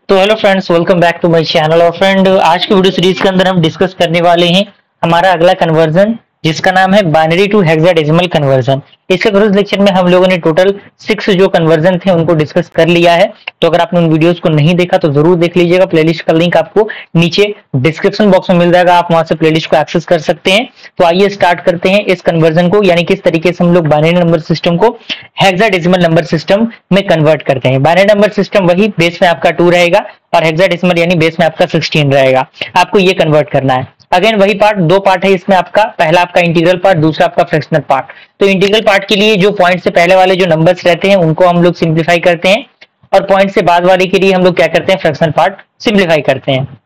तो hello friends, welcome back to my channel. और friend, आज की वीडियो सीरीज के अंदर हम डिस्कस करने वाले हैं हमारा अगला कन्वर्जन, जिसका नाम है बाइनरी टू हेक्साडेसिमल कन्वर्जन। इसके प्रीवियस लेक्चर में हम लोगों ने टोटल 6 जो कन्वर्जन थे उनको डिस्कस कर लिया है। तो अगर आपने उन वीडियोस को नहीं देखा तो जरूर देख लीजिएगा। प्लेलिस्ट का लिंक आपको नीचे डिस्क्रिप्शन बॉक्स में मिल जाएगा, आप वहां से प्लेलिस्ट को एक्सेस कर सकते हैं। तो आइए स्टार्ट करते हैं इस कन्वर्जन को, यानी किस तरीके से हम लोग बाइनरी नंबर सिस्टम को हेक्साडेसिमल नंबर सिस्टम में कन्वर्ट करते हैं। बाइनरी नंबर सिस्टम वही बेस में आपका 2 रहेगा और हेक्साडेसिमल यानी बेस में आपका 16 रहेगा। आपको ये कन्वर्ट करना है। अगेन वही पार्ट, 2 पार्ट है इसमें आपका। पहला आपका इंटीग्रल पार्ट, दूसरा आपका फ्रैक्शनल पार्ट। तो इंटीग्रल पार्ट के लिए जो पॉइंट से पहले वाले जो नंबर्स रहते हैं उनको हम लोग सिंप्लीफाई करते हैं, और पॉइंट से बाद वाले के लिए हम लोग क्या करते हैं, फ्रैक्शनल पार्ट सिंप्लीफाई करते हैं।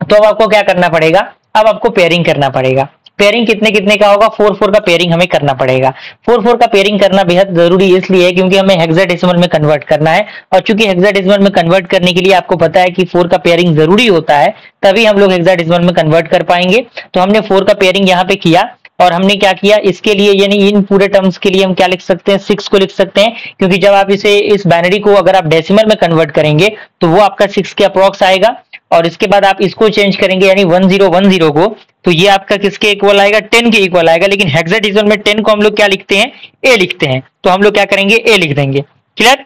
तो अब आपको क्या करना पड़ेगा, अब आपको पेयरिंग करना पड़ेगा। पेयरिंग कितने कितने का होगा, 4 का पेयरिंग हमें करना पड़ेगा। 4 का पेयरिंग करना बेहद जरूरी इसलिए है क्योंकि हमें हेक्साडेसिमल में कन्वर्ट करना है, और चूंकि हेक्साडेसिमल में कन्वर्ट करने के लिए आपको पता है कि 4 का पेयरिंग जरूरी होता है, तभी हम लोग हेक्साडेसिमल में कन्वर्ट कर पाएंगे। तो हमने 4 का पेयरिंग यहाँ पे किया, और हमने क्या किया इसके लिए, यानी इन पूरे टर्म्स के लिए हम क्या लिख सकते हैं, 6 को लिख सकते हैं। क्योंकि जब आप इसे इस बाइनरी को अगर आप डेसिमल में कन्वर्ट करेंगे तो वो आपका 6 के अप्रॉक्स आएगा, और इसके बाद आप इसको चेंज करेंगे यानी 1010 को, तो ये आपका किसके इक्वल आएगा, 10 के इक्वल आएगा। लेकिन हेक्साडेसिमल में 10 को हम लोग क्या लिखते हैं, ए लिखते हैं। तो हम लोग क्या करेंगे, ए लिख देंगे। क्लियर।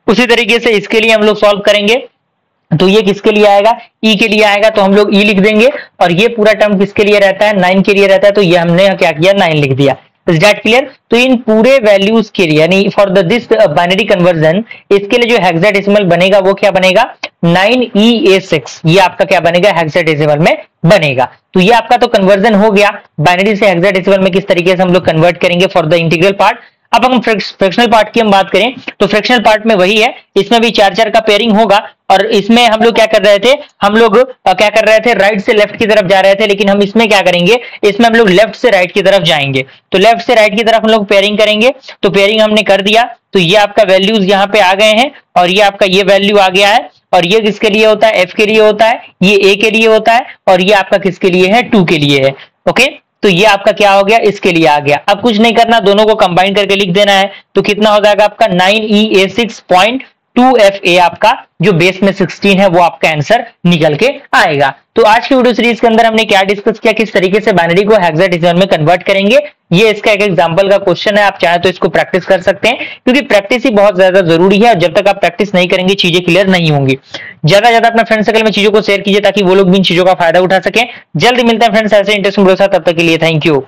उसी तरीके से इसके लिए हम लोग सॉल्व करेंगे, तो ये किसके लिए आएगा, ई के लिए आएगा, तो हम लोग ई लिख देंगे। और ये पूरा टर्म किसके लिए रहता है, 9 के लिए रहता है, तो ये हमने क्या किया, 9 लिख दिया। Is that clear. तो इन पूरे वैल्यूज के लिए, यानी फॉर दिस बाइनरी कन्वर्जन, इसके लिए जो हेक्साडेसिमल बनेगा वो क्या बनेगा, 9EA6। ये आपका क्या बनेगा, हेक्साडेसिमल में बनेगा। तो ये आपका तो कन्वर्जन हो गया बाइनरी से हेक्साडेसिमल में, किस तरीके से हम लोग कन्वर्ट करेंगे फॉर द इंटीग्रल पार्ट। अब हम फ्रैक्शनल पार्ट की हम बात करें तो फ्रैक्शनल पार्ट में वही है, इसमें भी 4 का पेयरिंग होगा। और इसमें हम लोग क्या कर रहे थे, हम लोग क्या कर रहे थे, राइट से लेफ्ट की तरफ जा रहे थे, लेकिन हम इसमें क्या करेंगे, इसमें हम लोग लेफ्ट से राइट की तरफ जाएंगे। तो लेफ्ट से राइट की तरफ हम लोग पेयरिंग करेंगे। तो पेयरिंग हमने कर दिया, तो ये आपका वैल्यूज यहाँ पे आ गए हैं, और ये आपका ये वैल्यू आ गया है। और ये किसके लिए होता है, एफ के लिए होता है, ये ए के लिए होता है, और ये आपका किसके लिए है, 2 के लिए है। ओके, तो ये आपका क्या हो गया, इसके लिए आ गया। अब कुछ नहीं करना, दोनों को कंबाइन करके लिख देना है। तो कितना हो जाएगा आपका 9EA6.2FA, आपका जो बेस में 16 है वो आपका आंसर निकल के आएगा। तो आज की वीडियो सीरीज के अंदर हमने क्या डिस्कस किया, किस तरीके से बाइनरी को हेक्साडेसिमल में कन्वर्ट करेंगे। ये इसका एक एग्जांपल का क्वेश्चन है, आप चाहे तो इसको प्रैक्टिस कर सकते हैं, क्योंकि प्रैक्टिस ही बहुत ज्यादा जरूरी है। और जब तक आप प्रैक्टिस नहीं करेंगे चीजें क्लियर नहीं होंगी। ज्यादा ज्यादा अपने फ्रेंड सर्कल में चीजों को शेयर कीजिए ताकि वो लोग भी इन चीजों का फायदा उठा सकें। जल्द मिलते हैं फ्रेंड्स ऐसे इंटरेस्टिंग वीडियो के साथ, तब तक के लिए थैंक यू।